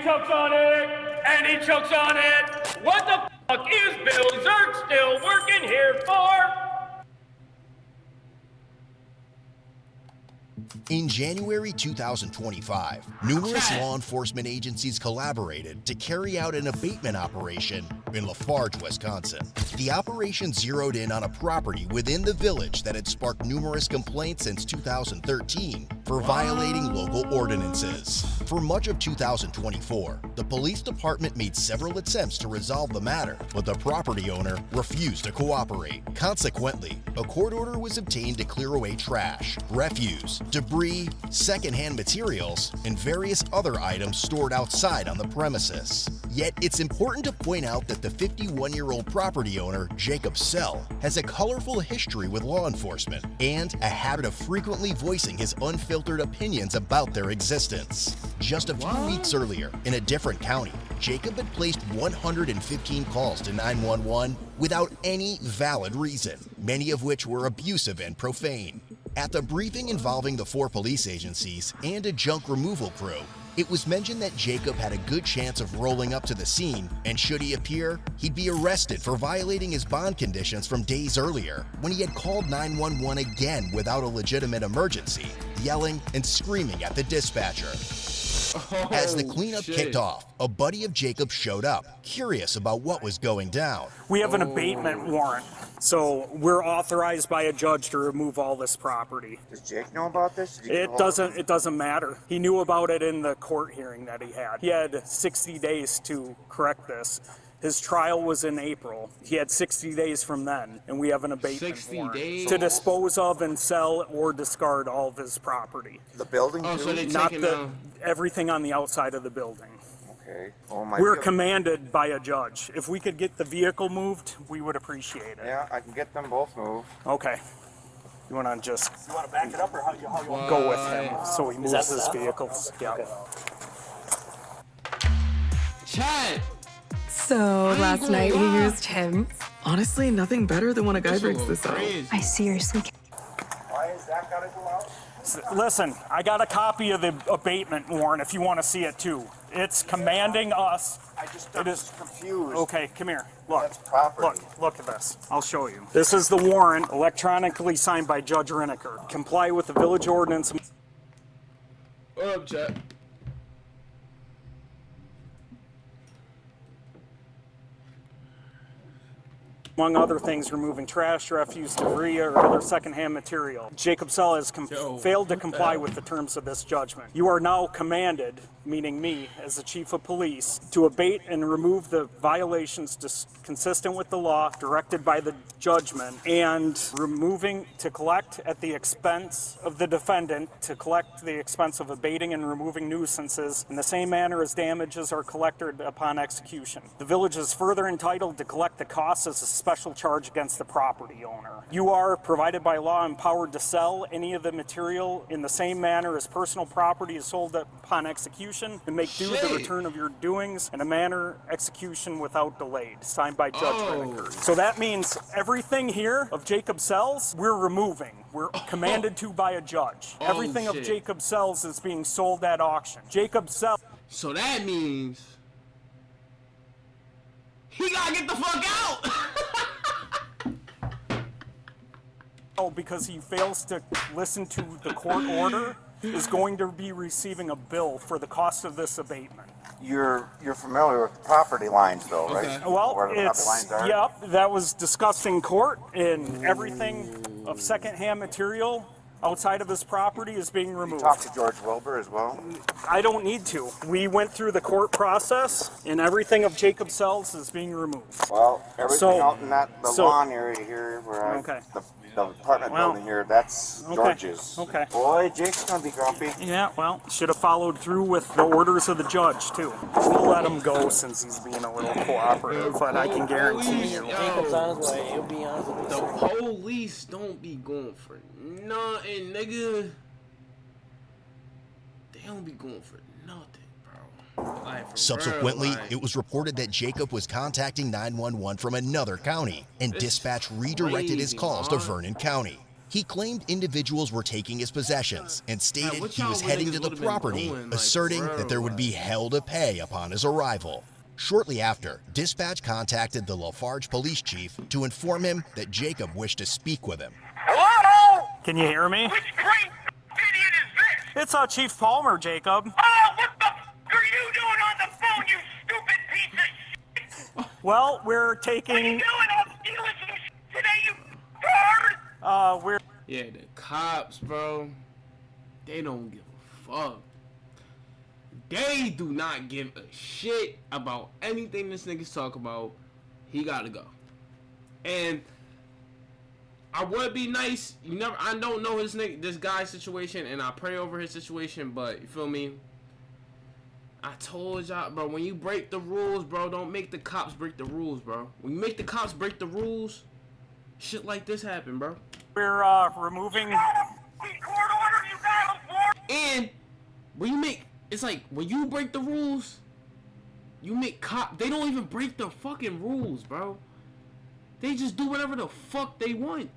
chokes on it, and he chokes on it. What the fuck is Bill Zerk still working here for? In January 2025, numerous law enforcement agencies collaborated to carry out an abatement operation in Lafarge, Wisconsin. The operation zeroed in on a property within the village that had sparked numerous complaints since 2013 for violating local ordinances. For much of 2024, the police department made several attempts to resolve the matter, but the property owner refused to cooperate. Consequently, a court order was obtained to clear away trash, refuse, debris, secondhand materials, and various other items stored outside on the premises. Yet it's important to point out that the 51-year-old property owner, Jacob Sell, has a colorful history with law enforcement and a habit of frequently voicing his unfiltered opinions about their existence. Just a few weeks earlier, in a different county, Jacob had placed 115 calls to 911 without any valid reason, many of which were abusive and profane. At the briefing involving the 4 police agencies and a junk removal crew, it was mentioned that Jacob had a good chance of rolling up to the scene, and should he appear, he'd be arrested for violating his bond conditions from days earlier when he had called 911 again without a legitimate emergency, yelling and screaming at the dispatcher. As the cleanup kicked off, a buddy of Jacob showed up, curious about what was going down. We have an abatement warrant, so we're authorized by a judge to remove all this property. Does Jake know about this? It doesn't matter. He knew about it in the court hearing that he had. He had 60 days to correct this. His trial was in April. He had 60 days from then, and we have an abatement 60 warrant days? to dispose of and sell or discard all of his property. The building too? Oh, so they Not taking everything on the outside of the building. Okay. Oh my We're God. commanded by a judge. If we could get the vehicle moved, we would appreciate it. Yeah, I can get them both moved. Okay. You want to just... You want to back it up, or how you want to go with him so he moves his vehicles? Yeah. Chad! So last night we used him. Honestly, nothing better than when a guy breaks this out. I seriously can't. Why is that gotta go out? Listen, I got a copy of the abatement warrant if you want to see it too. It's commanding us. I'm just confused. Okay, come here. Look. That's property. Look at this. I'll show you. This is the warrant electronically signed by Judge Riniker. Comply with the village ordinance. What up, Chad? Among other things, removing trash, refuse, debris, or other secondhand material. Jacob Sell has failed to comply with the terms of this judgment. You are now commanded, meaning me, as the chief of police, to abate and remove the violations consistent with the law directed by the judgment, and to collect at the expense of the defendant, to collect the expense of abating and removing nuisances in the same manner as damages are collected upon execution. The village is further entitled to collect the costs as a special charge against the property owner. You are, provided by law, empowered to sell any of the material in the same manner as personal property is sold upon execution, and make due the return of your doings in a manner execution without delay. Signed by Judge Riniker. So that means everything here of Jacob Sells, we're removing. We're commanded to by a judge. Everything of Jacob Sells is being sold at auction. Jacob Sells. So that means he gotta get the fuck out! Because he fails to listen to the court order, is going to be receiving a bill for the cost of this abatement. You're familiar with the property lines though, right? Well, Where the property lines are? yep, that was discussed in court, and everything of secondhand material outside of his property is being removed. You talked to George Wilbur as well? I don't need to. We went through the court process, and everything of Jacob Sells is being removed. Well, everything out in the so- lawn area here, where the apartment building here, that's George's. Okay. Boy, Jake's gonna be grumpy. Yeah, well, should have followed through with the orders of the judge, too. We'll let him go since he's being a little cooperative, but I can guarantee you. Jacob's on his way. He'll be on his way. The police don't be going for nothing, nigga. They don't be going for nothing, bro. Like, for Subsequently, real, like, it was reported that Jacob was contacting 911 from another county, and dispatch redirected his calls to Vernon County. He claimed individuals were taking his possessions and stated what he y'all was heading to the would've been property, doing, like, asserting bro, that there would be hell to pay upon his arrival. Shortly after, dispatch contacted the Lafarge police chief to inform him that Jacob wished to speak with him. Hello? Can you hear me? Which great idiot is this? It's Chief Palmer, Jacob. Oh, what the f are you doing on the phone, you stupid piece of shit? Well, we're What are you taking. doing? I'm stealing some shit today, you bird! We're. Yeah, the cops, bro, they don't give a fuck. They do not give a shit about anything this nigga's talk about. He gotta go. And I would be nice. I don't know this guy's situation, and I pray over his situation, but you feel me? I told y'all, bro, when you break the rules, bro, don't make the cops break the rules, bro. When you make the cops break the rules, shit like this happen, bro. We're removing. Court order, you got a warrant! And when you make, it's like when you break the rules, you make they don't even break the fucking rules, bro. They just do whatever the fuck they want.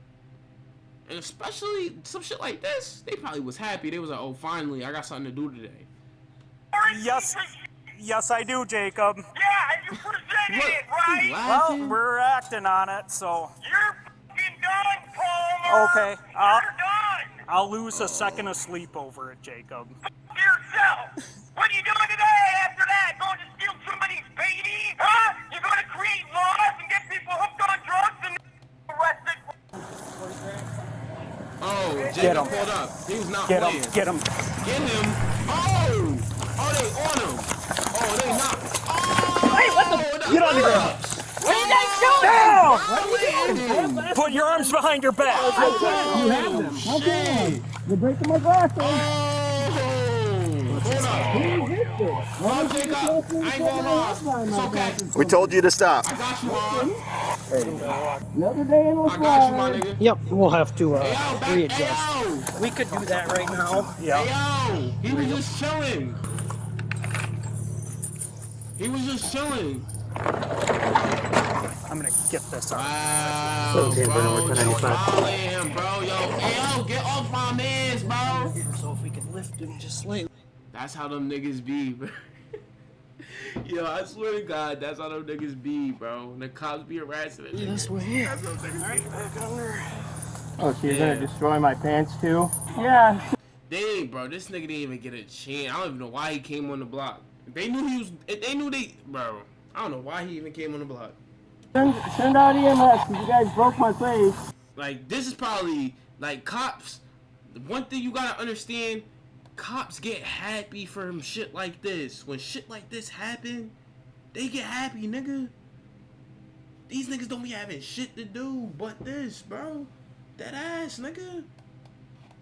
And especially some shit like this, they probably was happy. They was like, oh, finally, I got something to do today. Yes, I do, Jacob. Yeah, and you presented it, right? You Well, laughing? we're acting on it, so. You're fucking done, Palmer! Okay, You're done! I'll lose a second of sleep over it, Jacob. Yourself! What are you doing today after that? Going to steal somebody's baby? Huh? You're going to create laws and get people hooked on drugs and arrested? Oh, Get Jacob him. pulled up. He was not Get playing. him, get him. Get him. Oh! Oh, they on him. Oh, they not. Oh! Hey, what the? Get on the ground. What are you guys doing? Down! Down! Put your arms behind your back. You have them. Okay. You're breaking my glasses. Hold up. Well, Jacob, I ain't gonna lie. It's okay. We told you to stop. I got you, man. Another day in I got you, my nigga. Yep, we'll have to Hey, yo, back, readjust. hey, yo. We could do that right now. Hey, yo. He was just chilling. He was just chilling. I'm gonna get this out. Wow, bro, yo, follow him, bro, yo, hey, yo, get off my mans, bro. So if we could lift him just slightly. That's how them niggas be, bro. Yo, I swear to God, that's how them niggas be, bro. The cops be harassing it. This way. That's how them niggas be. Oh, so you're gonna destroy my pants too? Yeah. They ain't, bro. This nigga didn't even get a chance. I don't even know why he came on the block. If they knew he was, bro. I don't know why he even came on the block. Send out EMS because you guys broke my face. Like, this is probably, like, cops. The one thing you gotta understand, cops get happy from shit like this. When shit like this happen, they get happy, nigga. These niggas don't be having shit to do but this, bro. That ass, nigga.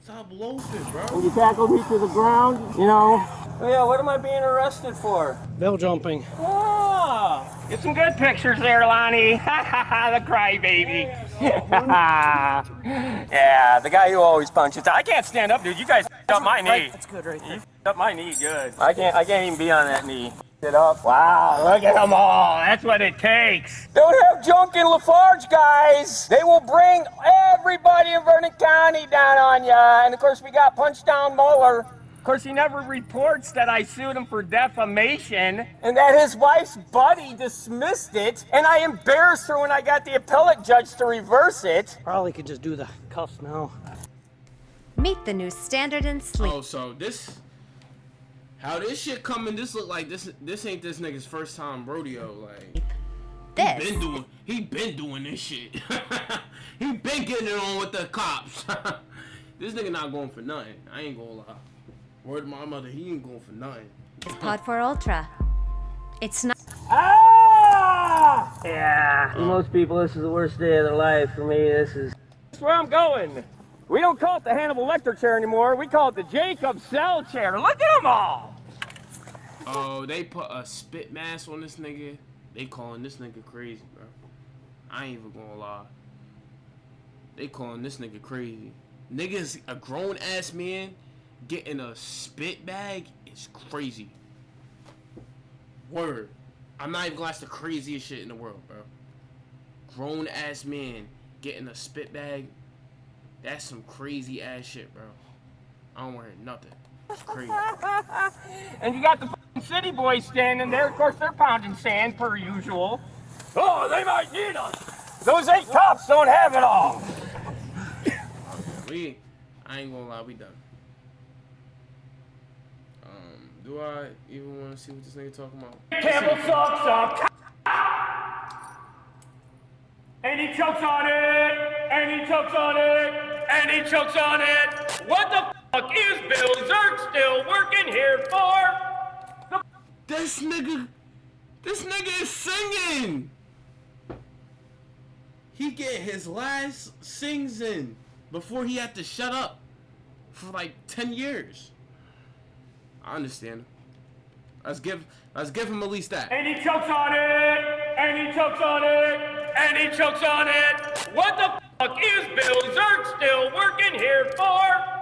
Stop loafing, bro. You tackled me to the ground, you know. Oh yeah, what am I being arrested for? Bill jumping. Oh, get some good pictures there, Lonnie. The crybaby. Yeah, the guy who always punches. I can't stand up, dude. You guys up my knee. That's good right there. You up my knee, good. I can't even be on that knee. Get up. Wow, look at them all. That's what it takes. Don't have junk in Lafarge, guys. They will bring everybody in Vernon County down on ya. And of course, we got Punch Down Mueller. Of course, he never reports that I sued him for defamation and that his wife's buddy dismissed it. And I embarrassed her when I got the appellate judge to reverse it. Probably could just do the cuffs now. Meet the new standard in sleep. Oh, so this, how this shit coming? This look like this ain't this nigga's first time rodeo. Like, This he been doing this shit. He been getting it on with the cops. This nigga not going for nothing. I ain't gonna lie. Word to my mother, he ain't going for nothing. is Pod 4 Ultra. It's not. Ah! Yeah. For most people, this is the worst day of their life. For me, this is. That's where I'm going. We don't call it the Hannibal Lecter chair anymore. We call it the Jacob Cell chair. Look at them all. Oh, they put a spit mask on this nigga. They calling this nigga crazy, bro. I ain't even gonna lie. They calling this nigga crazy. Niggas, a grown ass man getting a spit bag is crazy. Word. I'm not even gonna ask the craziest shit in the world, bro. Grown ass man getting a spit bag. That's some crazy ass shit, bro. I don't want to hear nothing. It's crazy. And you got the fucking city boys standing there. Of course, they're pounding sand per usual. Oh, they might need us. Those 8 cops don't have it all. I ain't gonna lie, we done. Do I even want to see what this nigga talking about? Campbell sucks up. And he chokes on it. And he chokes on it. And he chokes on it. What the fuck is Bill Zerk still working here for? This nigga is singing. He get his last sings in before he had to shut up for like 10 years. I understand. Let's give him at least that. And he chokes on it. And he chokes on it. And he chokes on it. What the fuck is Bill Zerk still working here for?